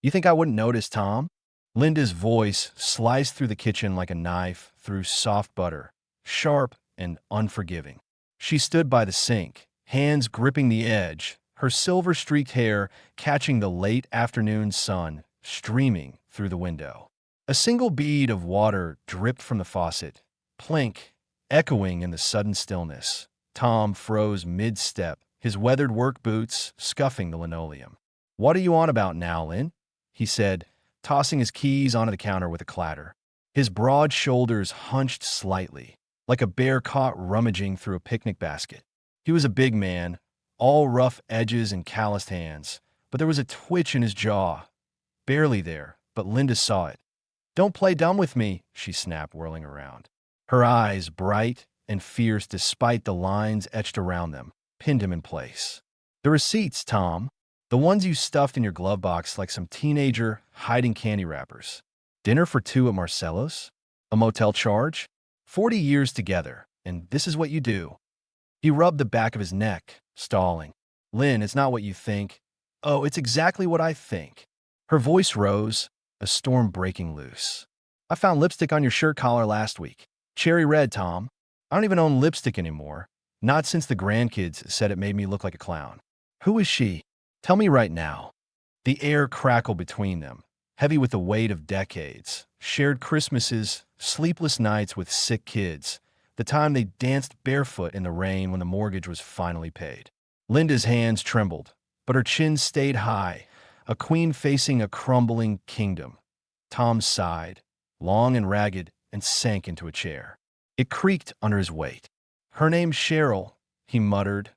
You think I wouldn't notice, Tom? Linda's voice sliced through the kitchen like a knife through soft butter, sharp and unforgiving. She stood by the sink, hands gripping the edge, her silver-streaked hair catching the late afternoon sun streaming through the window. A single bead of water dripped from the faucet, plink, echoing in the sudden stillness. Tom froze mid-step, his weathered work boots scuffing the linoleum. "What are you on about now, Lynn?" he said, tossing his keys onto the counter with a clatter. His broad shoulders hunched slightly, like a bear caught rummaging through a picnic basket. He was a big man, all rough edges and calloused hands, but there was a twitch in his jaw. Barely there, but Linda saw it. "Don't play dumb with me," she snapped, whirling around. Her eyes, bright and fierce despite the lines etched around them, pinned him in place. "The receipts, Tom. The ones you stuffed in your glove box like some teenager hiding candy wrappers. Dinner for two at Marcello's? A motel charge? 40 years together, and this is what you do." He rubbed the back of his neck, stalling. "Lynn, it's not what you think." "Oh, it's exactly what I think." Her voice rose, a storm breaking loose. "I found lipstick on your shirt collar last week. Cherry red, Tom. I don't even own lipstick anymore. Not since the grandkids said it made me look like a clown." "Who is she? Tell me right now." The air crackled between them, heavy with the weight of decades, shared Christmases, sleepless nights with sick kids, the time they danced barefoot in the rain when the mortgage was finally paid. Linda's hands trembled, but her chin stayed high, a queen facing a crumbling kingdom. Tom sighed, long and ragged, and sank into a chair. It creaked under his weight. "Her name's Cheryl," he muttered,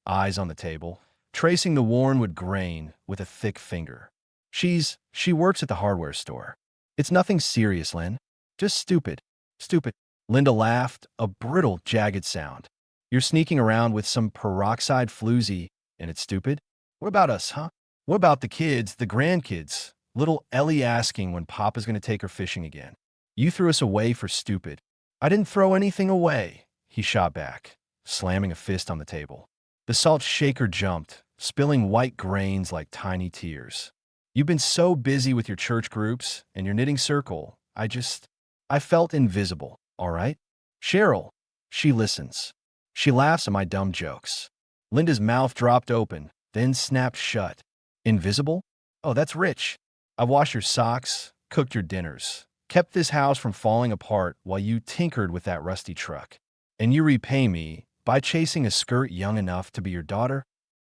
eyes on the table, tracing the wornwood grain with a thick finger. She works at the hardware store. It's nothing serious, Lynn. Just stupid. Stupid." Linda laughed, a brittle, jagged sound. "You're sneaking around with some peroxide floozy, and it's stupid? What about us, huh? What about the kids, the grandkids? Little Ellie asking when Papa's going to take her fishing again. You threw us away for stupid." "I didn't throw anything away," he shot back, slamming a fist on the table. The salt shaker jumped, spilling white grains like tiny tears. "You've been so busy with your church groups and your knitting circle, I felt invisible, all right? Cheryl, she listens. She laughs at my dumb jokes." Linda's mouth dropped open, then snapped shut. "Invisible? Oh, that's rich. I've washed your socks, cooked your dinners, kept this house from falling apart while you tinkered with that rusty truck. And you repay me by chasing a skirt young enough to be your daughter?"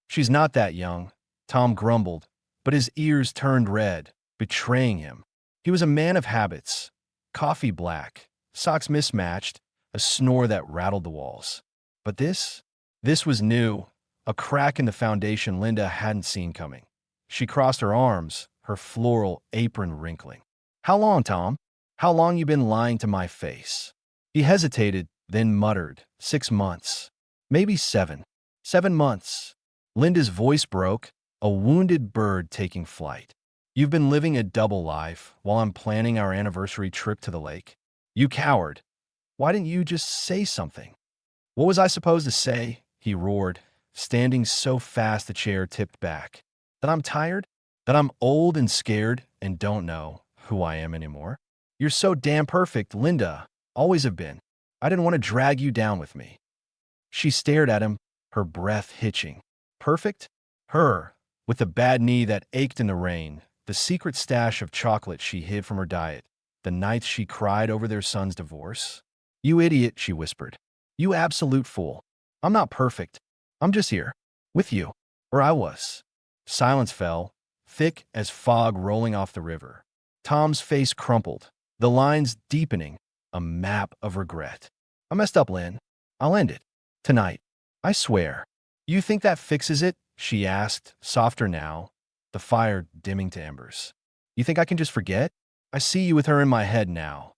"She's not that young," Tom grumbled, but his ears turned red, betraying him. He was a man of habits. Coffee black, socks mismatched, a snore that rattled the walls. But this was new, a crack in the foundation Linda hadn't seen coming. She crossed her arms, her floral apron wrinkling. "How long, Tom? How long you been lying to my face?" He hesitated, then muttered, 6 months. "Maybe 7. 7 months." Linda's voice broke, a wounded bird taking flight. "You've been living a double life while I'm planning our anniversary trip to the lake. You coward. Why didn't you just say something?" "What was I supposed to say?" he roared, standing so fast the chair tipped back. "That I'm tired? That I'm old and scared and don't know who I am anymore? You're so damn perfect, Linda. Always have been. I didn't want to drag you down with me." She stared at him, her breath hitching. Perfect? Her, with the bad knee that ached in the rain, the secret stash of chocolate she hid from her diet, the nights she cried over their son's divorce. "You idiot," she whispered. "You absolute fool. I'm not perfect. I'm just here. With you. Or I was." Silence fell, thick as fog rolling off the river. Tom's face crumpled, the lines deepening, a map of regret. "I messed up, Lynn. I'll end it. Tonight. I swear." "You think that fixes it?" she asked, softer now, the fire dimming to embers. "You think I can just forget? I see you with her in my head now.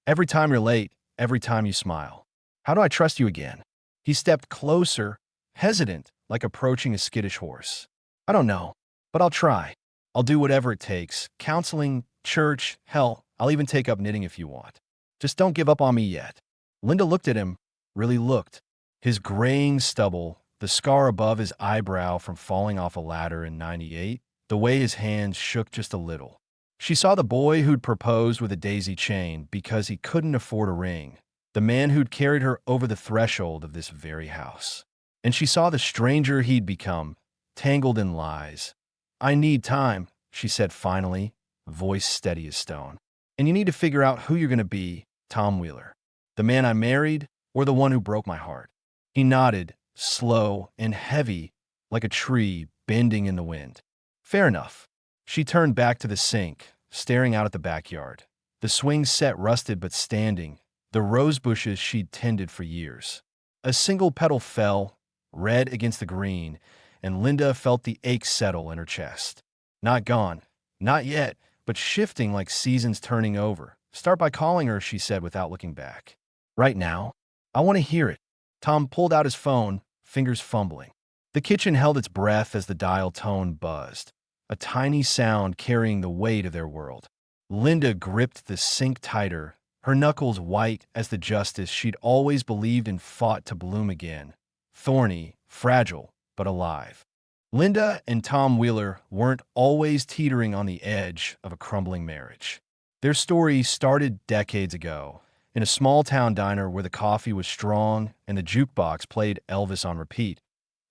Every time you're late, every time you smile. How do I trust you again?" He stepped closer, hesitant, like approaching a skittish horse. "I don't know, but I'll try. I'll do whatever it takes. Counseling, church, hell, I'll even take up knitting if you want. Just don't give up on me yet." Linda looked at him, really looked. His graying stubble, the scar above his eyebrow from falling off a ladder in '98, the way his hands shook just a little. She saw the boy who'd proposed with a daisy chain because he couldn't afford a ring, the man who'd carried her over the threshold of this very house. And she saw the stranger he'd become, tangled in lies. "I need time," she said finally, voice steady as stone. "And you need to figure out who you're going to be, Tom Wheeler. The man I married or the one who broke my heart?" He nodded, slow and heavy, like a tree bending in the wind. "Fair enough." She turned back to the sink, staring out at the backyard. The swing set rusted but standing, the rose bushes she'd tended for years. A single petal fell, red against the green, and Linda felt the ache settle in her chest. Not gone. Not yet, but shifting like seasons turning over. "Start by calling her," she said without looking back. "Right now? I want to hear it." Tom pulled out his phone, fingers fumbling. The kitchen held its breath as the dial tone buzzed, a tiny sound carrying the weight of their world. Linda gripped the sink tighter, her knuckles white as the justice she'd always believed in fought to bloom again. Thorny, fragile, but alive. Linda and Tom Wheeler weren't always teetering on the edge of a crumbling marriage. Their story started decades ago, in a small-town diner where the coffee was strong and the jukebox played Elvis on repeat.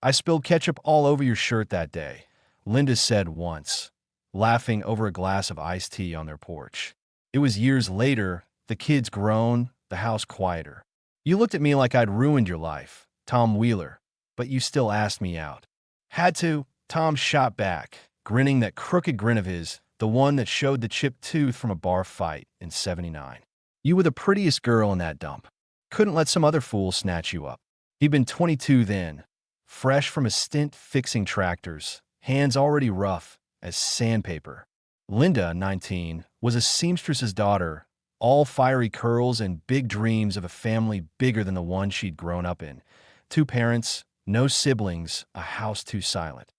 "I spilled ketchup all over your shirt that day," Linda said once, laughing over a glass of iced tea on their porch. It was years later, the kids grown, the house quieter. "You looked at me like I'd ruined your life, Tom Wheeler, but you still asked me out." "Had to," Tom shot back, grinning that crooked grin of his, the one that showed the chipped tooth from a bar fight in '79. "You were the prettiest girl in that dump. Couldn't let some other fool snatch you up." He'd been 22 then, fresh from a stint fixing tractors, hands already rough as sandpaper. Linda, 19, was a seamstress's daughter, all fiery curls and big dreams of a family bigger than the one she'd grown up in. 2 parents, no siblings, a house too silent.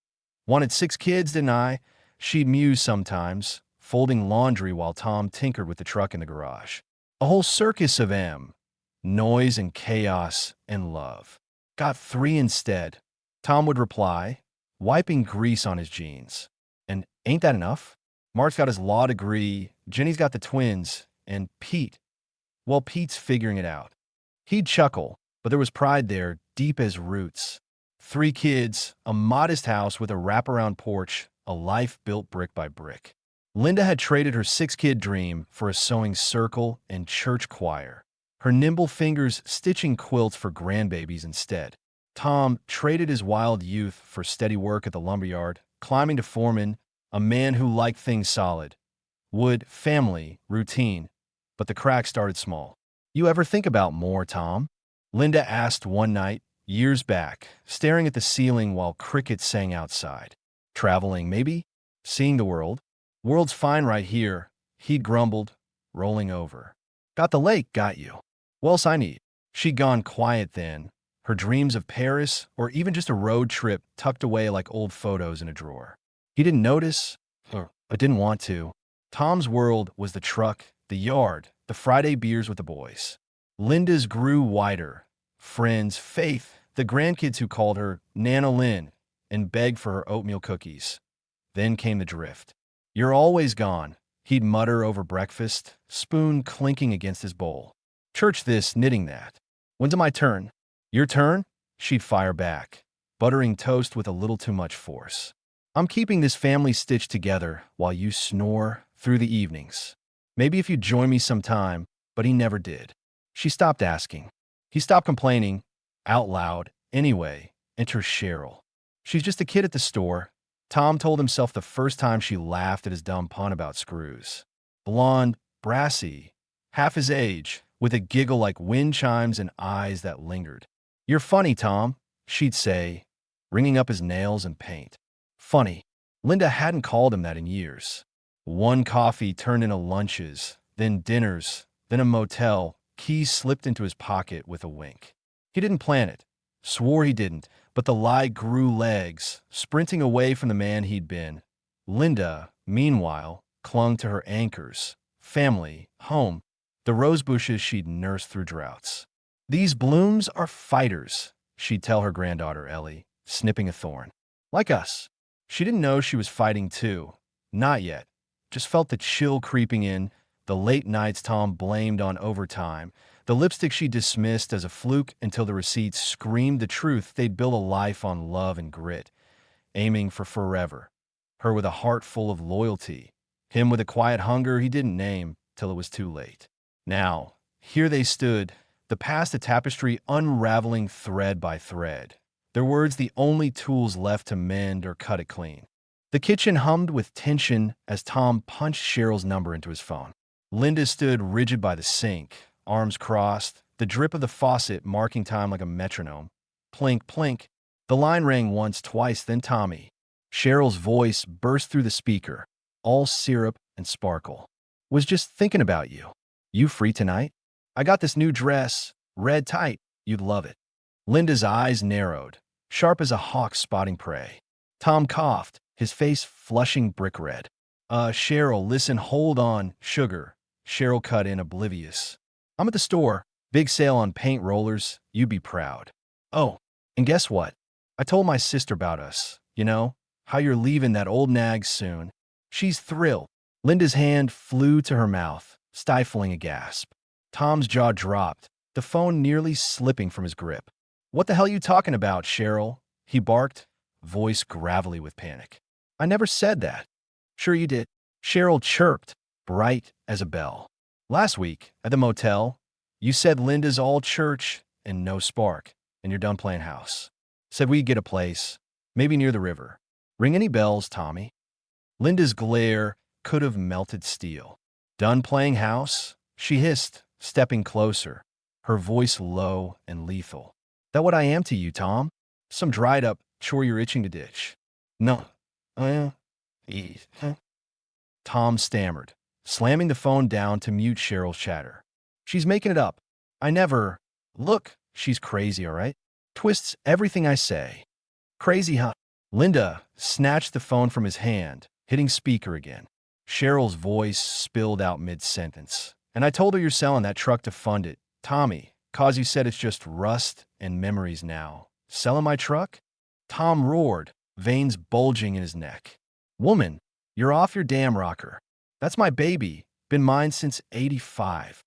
"Wanted 6 kids, didn't I?" she'd muse sometimes, folding laundry while Tom tinkered with the truck in the garage. A whole circus of noise and chaos and love. "Got 3 instead," Tom would reply, wiping grease on his jeans. "And ain't that enough? Mark's got his law degree, Jenny's got the twins, and Pete, well, Pete's figuring it out." He'd chuckle, but there was pride there, deep as roots. 3 kids, a modest house with a wraparound porch, a life built brick by brick. Linda had traded her 6-kid dream for a sewing circle and church choir, her nimble fingers stitching quilts for grandbabies instead. Tom traded his wild youth for steady work at the lumberyard, climbing to foreman, a man who liked things solid. Wood, family, routine. But the cracks started small. "You ever think about more, Tom?" Linda asked one night, years back, staring at the ceiling while crickets sang outside. "Traveling, maybe? Seeing the world?" "World's fine right here," he'd grumbled, rolling over. "Got the lake, got you. What else I need?" She'd gone quiet then, her dreams of Paris or even just a road trip tucked away like old photos in a drawer. He didn't notice, or didn't want to. Tom's world was the truck, the yard, the Friday beers with the boys. Linda's grew wider. Friends, faith, the grandkids who called her Nana Lynn and begged for her oatmeal cookies. Then came the drift. "You're always gone," he'd mutter over breakfast, spoon clinking against his bowl. "Church this, knitting that. When's it my turn?" "Your turn?" she'd fire back, buttering toast with a little too much force. "I'm keeping this family stitched together while you snore through the evenings. Maybe if you'd join me sometime," but he never did. She stopped asking. He stopped complaining, out loud. Anyway, enter Cheryl. "She's just a kid at the store," Tom told himself the first time she laughed at his dumb pun about screws. Blonde, brassy, half his age, with a giggle like wind chimes and eyes that lingered. "You're funny, Tom," she'd say, ringing up his nails and paint. Funny. Linda hadn't called him that in years. One coffee turned into lunches, then dinners, then a motel. Keys slipped into his pocket with a wink. He didn't plan it, swore he didn't, but the lie grew legs, sprinting away from the man he'd been. Linda, meanwhile, clung to her anchors, family, home, the rose bushes she'd nursed through droughts. "These blooms are fighters," she'd tell her granddaughter Ellie, snipping a thorn. "Like us." She didn't know she was fighting too. Not yet. Just felt the chill creeping in, the late nights Tom blamed on overtime, the lipstick she dismissed as a fluke until the receipts screamed the truth they'd built a life on love and grit, aiming for forever. Her with a heart full of loyalty. Him with a quiet hunger he didn't name till it was too late. Now, here they stood, the past a tapestry unraveling thread by thread. Their words the only tools left to mend or cut it clean. The kitchen hummed with tension as Tom punched Cheryl's number into his phone. Linda stood rigid by the sink, arms crossed, the drip of the faucet marking time like a metronome. Plink, plink. The line rang once, twice, then Tommy. Cheryl's voice burst through the speaker, all syrup and sparkle. Was just thinking about you. You free tonight? I got this new dress, red tight. You'd love it. Linda's eyes narrowed, sharp as a hawk spotting prey. Tom coughed, his face flushing brick red. Cheryl, listen, hold on, sugar. Cheryl cut in, oblivious. I'm at the store. Big sale on paint rollers. You'd be proud. Oh, and guess what? I told my sister about us. You know, how you're leaving that old nag soon. She's thrilled. Linda's hand flew to her mouth, stifling a gasp. Tom's jaw dropped, the phone nearly slipping from his grip. What the hell are you talking about, Cheryl? He barked, voice gravelly with panic. I never said that. Sure you did. Cheryl chirped, bright as a bell. Last week, at the motel, you said Linda's all church and no spark, and you're done playing house. Said we'd get a place, maybe near the river. Ring any bells, Tommy? Linda's glare could have melted steel. Done playing house? She hissed, stepping closer, her voice low and lethal. That what I am to you, Tom? Some dried-up chore you're itching to ditch. No. Oh, yeah. Tom stammered, slamming the phone down to mute Cheryl's chatter. She's making it up. I never... Look, she's crazy, all right? Twists everything I say. Crazy, huh? Linda snatched the phone from his hand, hitting speaker again. Cheryl's voice spilled out mid-sentence. And I told her you're selling that truck to fund it. Tommy, cause you said it's just rust and memories now. Selling my truck? Tom roared, veins bulging in his neck. Woman, you're off your damn rocker. That's my baby. Been mine since '85.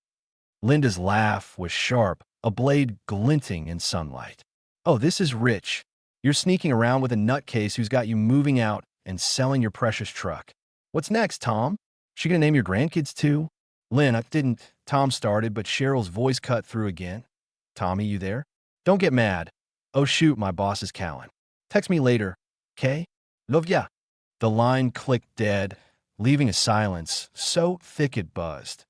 Linda's laugh was sharp, a blade glinting in sunlight. Oh, this is rich. You're sneaking around with a nutcase who's got you moving out and selling your precious truck. What's next, Tom? She gonna name your grandkids too? Lynn, I didn't. Tom started, but Cheryl's voice cut through again. Tommy, you there? Don't get mad. Oh shoot, my boss is calling. Text me later, okay? Love ya. The line clicked dead, leaving a silence so thick it buzzed.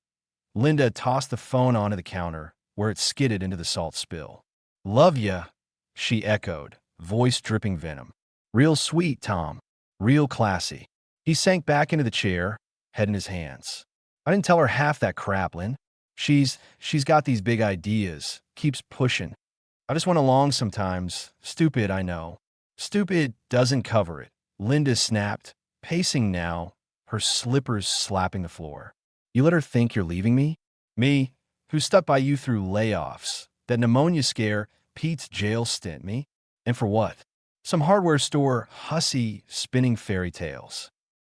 Linda tossed the phone onto the counter, where it skidded into the salt spill. Love ya, she echoed, voice dripping venom. Real sweet, Tom. Real classy. He sank back into the chair, head in his hands. I didn't tell her half that crap, Lynn. She's got these big ideas, keeps pushing. I just went along sometimes. Stupid, I know. Stupid doesn't cover it. Linda snapped, pacing now, her slippers slapping the floor. You let her think you're leaving me? Me, who stuck by you through layoffs, that pneumonia scare, Pete's jail stint, me? And for what? Some hardware store hussy spinning fairy tales.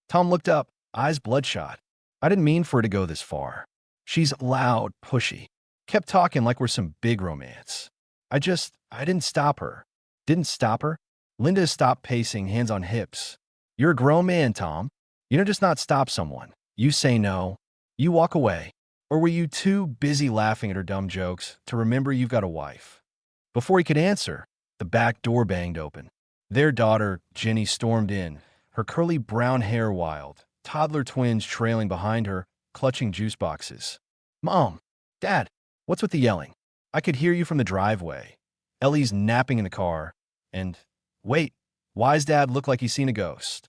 Tom looked up, eyes bloodshot. I didn't mean for her to go this far. She's loud, pushy. Kept talking like we're some big romance. I didn't stop her. Didn't stop her? Linda stopped pacing, hands on hips. You're a grown man, Tom. You don't just not stop someone. You say no. You walk away. Or were you too busy laughing at her dumb jokes to remember you've got a wife? Before he could answer, the back door banged open. Their daughter, Jenny, stormed in, her curly brown hair wild, toddler twins trailing behind her, clutching juice boxes. Mom, Dad, what's with the yelling? I could hear you from the driveway. Ellie's napping in the car. And, wait, why's Dad look like he's seen a ghost?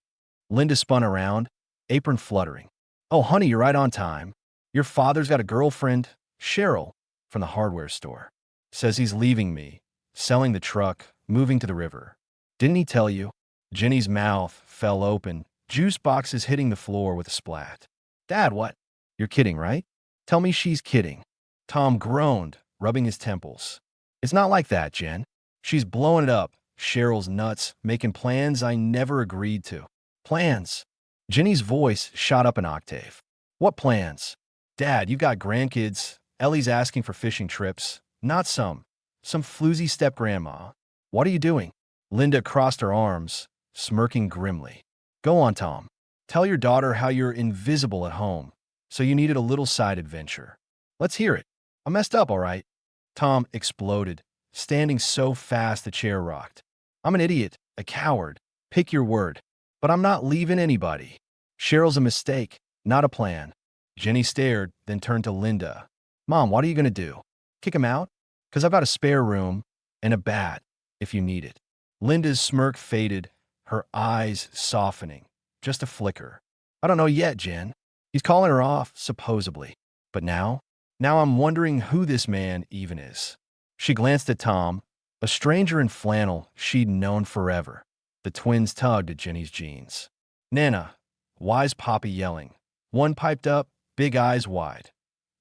Linda spun around, apron fluttering. Oh, honey, you're right on time. Your father's got a girlfriend, Cheryl, from the hardware store. Says he's leaving me, selling the truck, moving to the river. Didn't he tell you? Jenny's mouth fell open, juice boxes hitting the floor with a splat. Dad, what? You're kidding, right? Tell me she's kidding. Tom groaned, rubbing his temples. It's not like that, Jen. She's blowing it up. Cheryl's nuts, making plans I never agreed to. Plans? Jenny's voice shot up an octave. What plans? Dad, you've got grandkids. Ellie's asking for fishing trips. Not some floozy step-grandma. What are you doing? Linda crossed her arms, smirking grimly. Go on, Tom. Tell your daughter how you're invisible at home, so you needed a little side adventure. Let's hear it. I messed up, all right? Tom exploded, standing so fast the chair rocked. I'm an idiot, a coward. Pick your word. But I'm not leaving anybody. Cheryl's a mistake, not a plan. Jenny stared, then turned to Linda. Mom, what are you going to do? Kick him out? 'Cause I've got a spare room and a bat, if you need it. Linda's smirk faded, her eyes softening. Just a flicker. I don't know yet, Jen. He's calling her off, supposedly. But now I'm wondering who this man even is. She glanced at Tom, a stranger in flannel she'd known forever. The twins tugged at Jenny's jeans. Nana, why's Poppy yelling? One piped up, big eyes wide.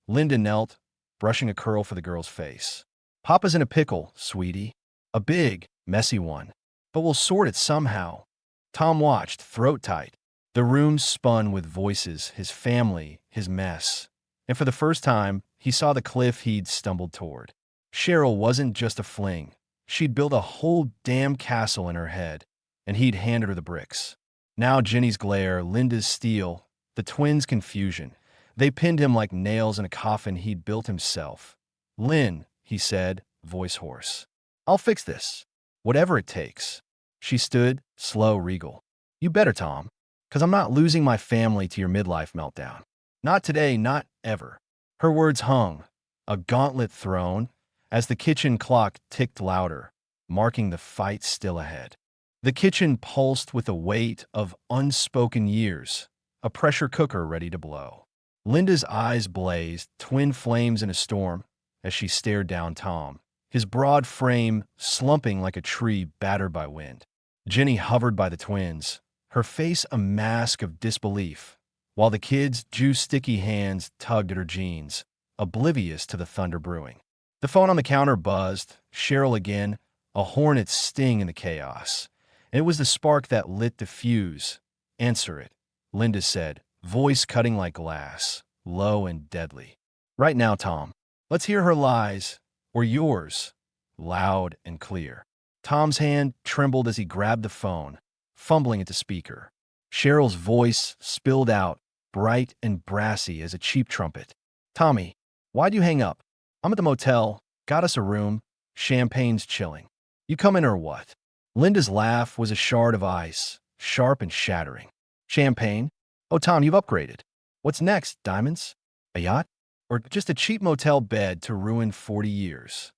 Linda knelt, brushing a curl for the girl's face. Papa's in a pickle, sweetie. A big, messy one. But we'll sort it somehow. Tom watched, throat tight. The room spun with voices, his family, his mess. And for the first time, he saw the cliff he'd stumbled toward. Cheryl wasn't just a fling. She'd built a whole damn castle in her head, and he'd handed her the bricks. Now Jenny's glare, Linda's steel, the twins' confusion. They pinned him like nails in a coffin he'd built himself. Lynn, he said, voice hoarse. I'll fix this. Whatever it takes. She stood, slow, regal. You better, Tom, 'cause I'm not losing my family to your midlife meltdown. Not today, not ever. Her words hung, a gauntlet thrown, as the kitchen clock ticked louder, marking the fight still ahead. The kitchen pulsed with the weight of unspoken years, a pressure cooker ready to blow. Linda's eyes blazed, twin flames in a storm, as she stared down Tom, his broad frame slumping like a tree battered by wind. Jenny hovered by the twins, her face a mask of disbelief, while the kids' juice-sticky hands tugged at her jeans, oblivious to the thunder brewing. The phone on the counter buzzed, Cheryl again, a hornet's sting in the chaos. And it was the spark that lit the fuse. Answer it, Linda said, voice cutting like glass, low and deadly. Right now, Tom. Let's hear her lies, or yours, loud and clear. Tom's hand trembled as he grabbed the phone, fumbling at the speaker. Cheryl's voice spilled out, bright and brassy as a cheap trumpet. Tommy, why'd you hang up? I'm at the motel, got us a room, champagne's chilling. You come in or what? Linda's laugh was a shard of ice, sharp and shattering. Champagne? Oh, Tom, you've upgraded. What's next, diamonds? A yacht? Or just a cheap motel bed to ruin 40 years?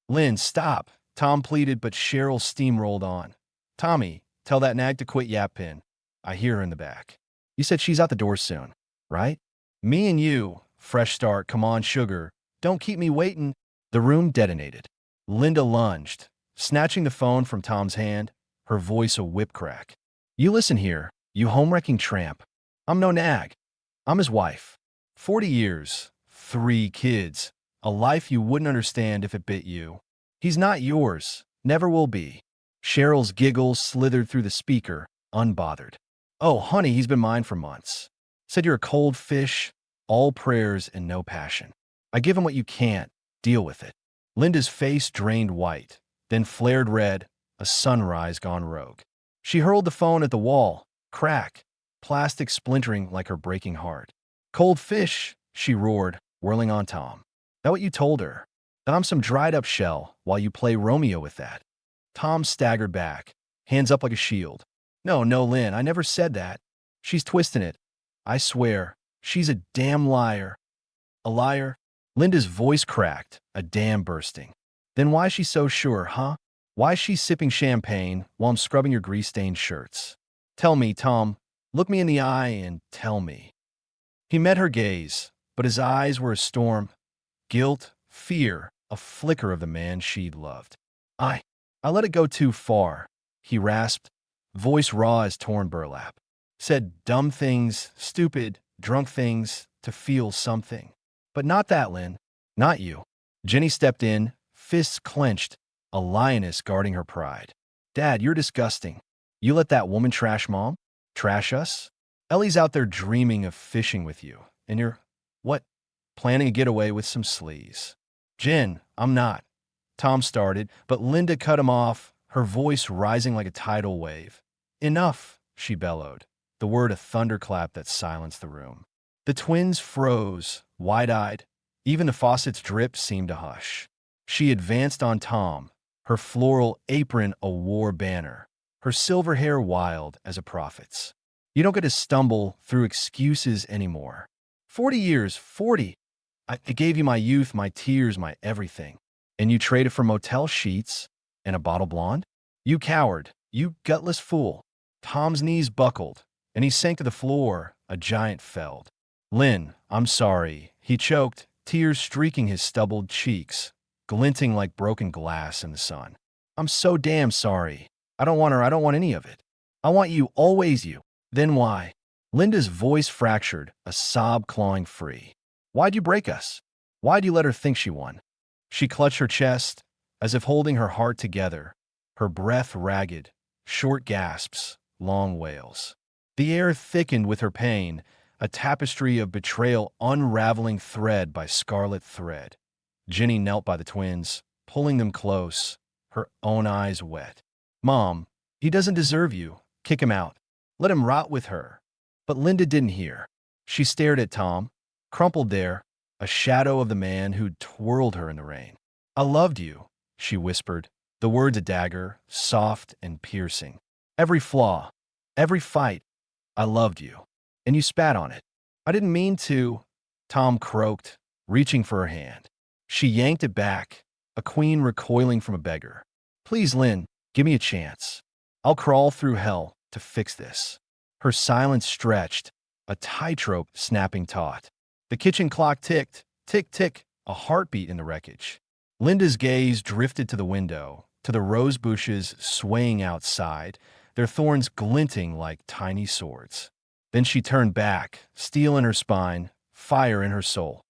Lynn, stop, Tom pleaded, but Cheryl steamrolled on. Tommy, tell that nag to quit yapping. I hear her in the back. You said she's out the door soon, right? Me and you, fresh start, come on, sugar. Don't keep me waiting. The room detonated. Linda lunged, snatching the phone from Tom's hand, her voice a whip crack. You listen here, you home-wrecking tramp. I'm no nag. I'm his wife. 40 years, 3 kids, a life you wouldn't understand if it bit you. He's not yours, never will be. Cheryl's giggles slithered through the speaker, unbothered. Oh, honey, he's been mine for months. Said you're a cold fish, all prayers and no passion. I give him what you can't, deal with it. Linda's face drained white, then flared red, a sunrise gone rogue. She hurled the phone at the wall, crack, plastic splintering like her breaking heart. Cold fish, she roared, whirling on Tom. That what you told her? That I'm some dried-up shell while you play Romeo with that? Tom staggered back, hands up like a shield. No, Lynn, I never said that. She's twisting it. I swear, she's a damn liar. A liar? Linda's voice cracked, a dam bursting. Then why's she so sure, huh? Why's she sipping champagne while I'm scrubbing your grease-stained shirts? Tell me, Tom. Look me in the eye and tell me. He met her gaze, but his eyes were a storm. Guilt, fear, a flicker of the man she'd loved. I let it go too far, he rasped, voice raw as torn burlap. Said dumb things, stupid, drunk things to feel something. But not that, Lynn. Not you. Jenny stepped in, fists clenched, a lioness guarding her pride. Dad, you're disgusting. You let that woman trash Mom? Trash us? Ellie's out there dreaming of fishing with you, and you're, what, planning a getaway with some sleaze. Jen, I'm not. Tom started, but Linda cut him off, her voice rising like a tidal wave. Enough, she bellowed, the word a thunderclap that silenced the room. The twins froze, wide-eyed. Even the faucet's drip seemed to hush. She advanced on Tom, her floral apron a war banner, her silver hair wild as a prophet's. You don't get to stumble through excuses anymore. 40 years, 40. I gave you my youth, my tears, my everything. And you traded for motel sheets and a bottle blonde? You coward, you gutless fool. Tom's knees buckled, and he sank to the floor, a giant felled. Lynn, I'm sorry, he choked, tears streaking his stubbled cheeks, glinting like broken glass in the sun. I'm so damn sorry. I don't want her, I don't want any of it. I want you, always you. Then why? Linda's voice fractured, a sob clawing free. Why'd you break us? Why'd you let her think she won? She clutched her chest, as if holding her heart together, her breath ragged, short gasps, long wails. The air thickened with her pain, a tapestry of betrayal unraveling thread by scarlet thread. Jenny knelt by the twins, pulling them close, her own eyes wet. Mom, he doesn't deserve you. Kick him out. Let him rot with her. But Linda didn't hear. She stared at Tom, crumpled there, a shadow of the man who'd twirled her in the rain. I loved you, she whispered, the words a dagger, soft and piercing. Every flaw, every fight, I loved you. And you spat on it. I didn't mean to, Tom croaked, reaching for her hand. She yanked it back, a queen recoiling from a beggar. Please, Lynn, give me a chance. I'll crawl through hell to fix this. Her silence stretched, a tightrope snapping taut. The kitchen clock ticked, tick, tick, a heartbeat in the wreckage. Linda's gaze drifted to the window, to the rose bushes swaying outside, their thorns glinting like tiny swords. Then she turned back, steel in her spine, fire in her soul.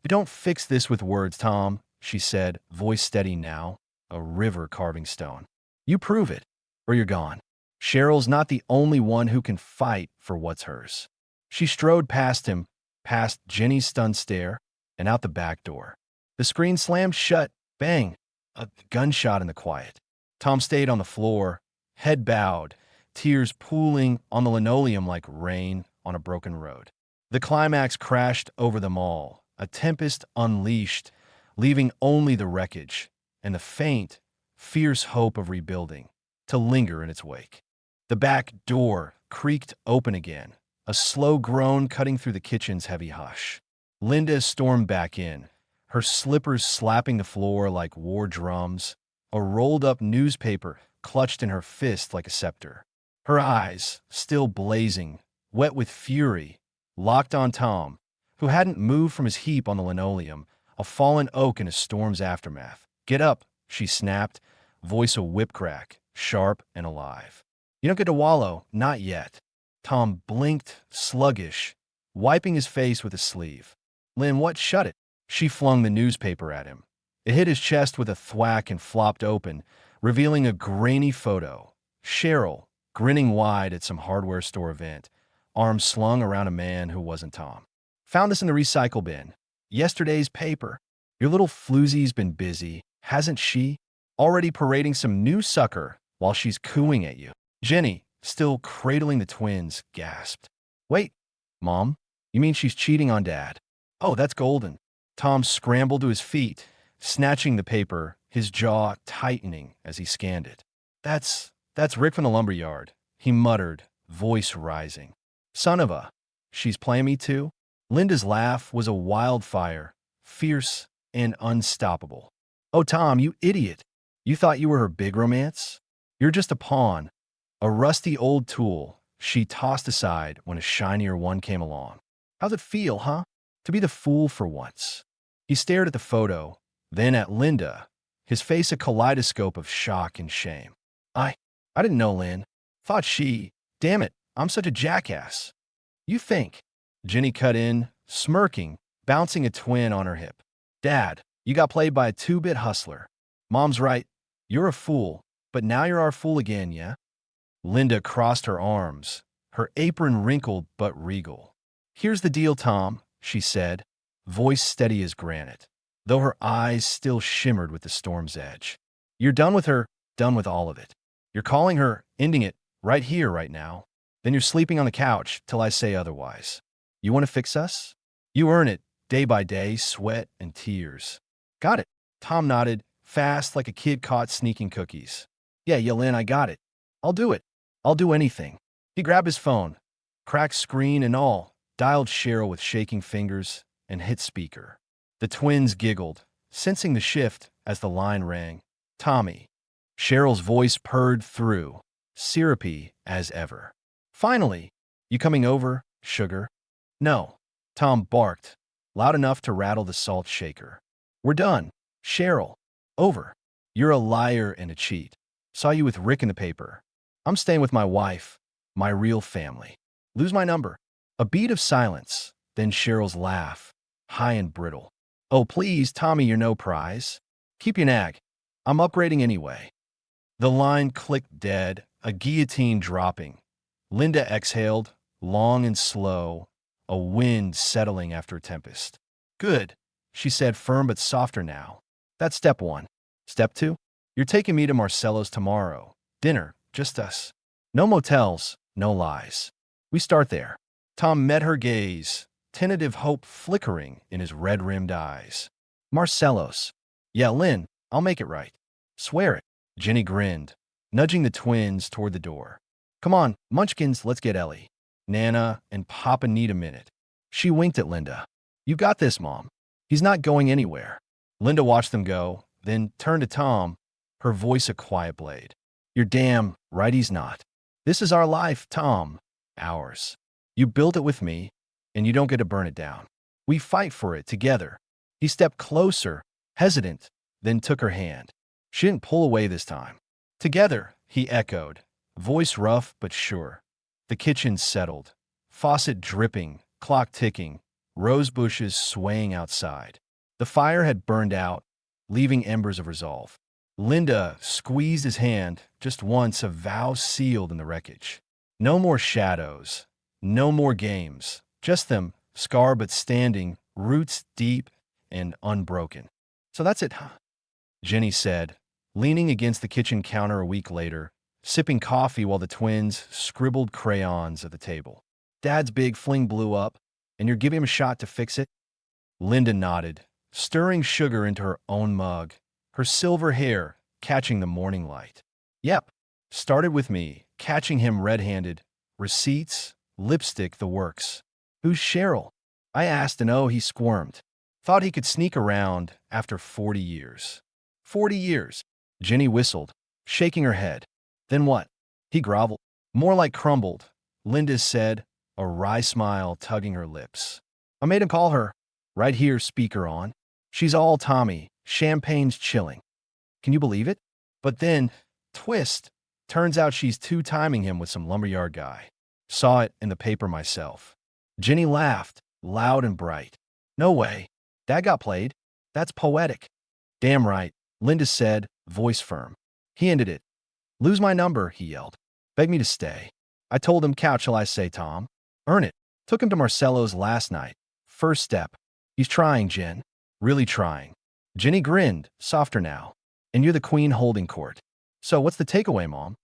You don't fix this with words, Tom, she said, voice steady now, a river carving stone. You prove it, or you're gone. Cheryl's not the only one who can fight for what's hers. She strode past him, past Jenny's stunned stare, and out the back door. The screen slammed shut, bang, a gunshot in the quiet. Tom stayed on the floor, head bowed, tears pooling on the linoleum like rain on a broken road. The climax crashed over them all, a tempest unleashed, leaving only the wreckage and the faint, fierce hope of rebuilding to linger in its wake. The back door creaked open again, a slow groan cutting through the kitchen's heavy hush. Linda stormed back in, her slippers slapping the floor like war drums, a rolled-up newspaper clutched in her fist like a scepter. Her eyes, still blazing, wet with fury, locked on Tom, who hadn't moved from his heap on the linoleum, a fallen oak in a storm's aftermath. Get up, she snapped, voice a whip crack, sharp and alive. You don't get to wallow, not yet. Tom blinked, sluggish, wiping his face with his sleeve. Lynn, what? Shut it. She flung the newspaper at him. It hit his chest with a thwack and flopped open, revealing a grainy photo. Cheryl, grinning wide at some hardware store event, arms slung around a man who wasn't Tom. Found this in the recycle bin. Yesterday's paper. Your little floozy's been busy, hasn't she? Already parading some new sucker while she's cooing at you. Jenny, still cradling the twins, gasped. Wait, Mom, you mean she's cheating on Dad? Oh, that's golden. Tom scrambled to his feet, snatching the paper, his jaw tightening as he scanned it. That's Rick from the lumberyard, he muttered, voice rising. Son of a, she's playing me too? Linda's laugh was a wildfire, fierce and unstoppable. Oh, Tom, you idiot. You thought you were her big romance? You're just a pawn, a rusty old tool she tossed aside when a shinier one came along. How's it feel, huh? To be the fool for once. He stared at the photo, then at Linda, his face a kaleidoscope of shock and shame. I didn't know, Lynn. Thought she. Damn it, I'm such a jackass. You think. Jenny cut in, smirking, bouncing a twin on her hip. Dad, you got played by a two-bit hustler. Mom's right. You're a fool. But now you're our fool again, yeah? Linda crossed her arms, her apron wrinkled but regal. Here's the deal, Tom, she said, voice steady as granite, though her eyes still shimmered with the storm's edge. You're done with her, done with all of it. You're calling her, ending it, right here, right now. Then you're sleeping on the couch till I say otherwise. You want to fix us? You earn it, day by day, sweat and tears. Got it. Tom nodded, fast like a kid caught sneaking cookies. Yeah, Lynn, I got it. I'll do it. I'll do anything. He grabbed his phone, cracked screen and all, dialed Cheryl with shaking fingers, and hit speaker. The twins giggled, sensing the shift as the line rang. Tommy. Cheryl's voice purred through, syrupy as ever. Finally, you coming over, sugar? No. Tom barked, loud enough to rattle the salt shaker. We're done. Cheryl. Over. You're a liar and a cheat. Saw you with Rick in the paper. I'm staying with my wife, my real family. Lose my number. A beat of silence, then Cheryl's laugh, high and brittle. Oh, please, Tommy, you're no prize. Keep your nag. I'm upgrading anyway. The line clicked dead, a guillotine dropping. Linda exhaled, long and slow, a wind settling after a tempest. Good, she said, firm but softer now. That's step one. Step two? You're taking me to Marcello's tomorrow. Dinner, just us. No motels, no lies. We start there. Tom met her gaze, tentative hope flickering in his red-rimmed eyes. Marcello's. Yeah, Lynn, I'll make it right. Swear it. Jenny grinned, nudging the twins toward the door. Come on, munchkins, let's get Ellie. Nana and Papa need a minute. She winked at Linda. You got this, Mom. He's not going anywhere. Linda watched them go, then turned to Tom, her voice a quiet blade. You're damn right he's not. This is our life, Tom. Ours. You built it with me, and you don't get to burn it down. We fight for it together. He stepped closer, hesitant, then took her hand. She didn't pull away this time. Together, he echoed, voice rough but sure. The kitchen settled, faucet dripping, clock ticking, rose bushes swaying outside. The fire had burned out, leaving embers of resolve. Linda squeezed his hand, just once, a vow sealed in the wreckage. No more shadows, no more games, just them, scarred but standing, roots deep and unbroken. So that's it, huh? Jenny said, leaning against the kitchen counter a week later, sipping coffee while the twins scribbled crayons at the table. Dad's big fling blew up, and you're giving him a shot to fix it? Linda nodded, stirring sugar into her own mug, her silver hair catching the morning light. Yep, started with me, catching him red-handed, receipts, lipstick, the works. Who's Cheryl? I asked, and oh, he squirmed. Thought he could sneak around after 40 years. 40 years. Jenny whistled, shaking her head. Then what? He groveled. More like crumbled, Linda said, a wry smile tugging her lips. I made him call her. Right here, speaker on. She's all Tommy, champagne's chilling. Can you believe it? But then, twist, turns out she's two-timing him with some lumberyard guy. Saw it in the paper myself. Jenny laughed, loud and bright. No way. That got played. That's poetic. Damn right, Linda said, voice firm. He ended it. Lose my number, he yelled. Beg me to stay. I told him, couch, shall I say, Tom? Earn it. Took him to Marcello's last night. First step. He's trying, Jen. Really trying. Jenny grinned, softer now. And you're the queen holding court. So what's the takeaway, Mom?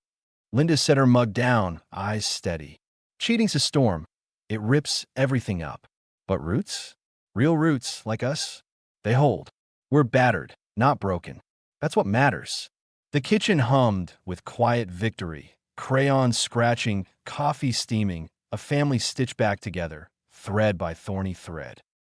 Linda set her mug down, eyes steady. Cheating's a storm. It rips everything up. But roots? Real roots, like us? They hold. We're battered, not broken. That's what matters. The kitchen hummed with quiet victory, crayons scratching, coffee steaming, a family stitched back together, thread by thorny thread.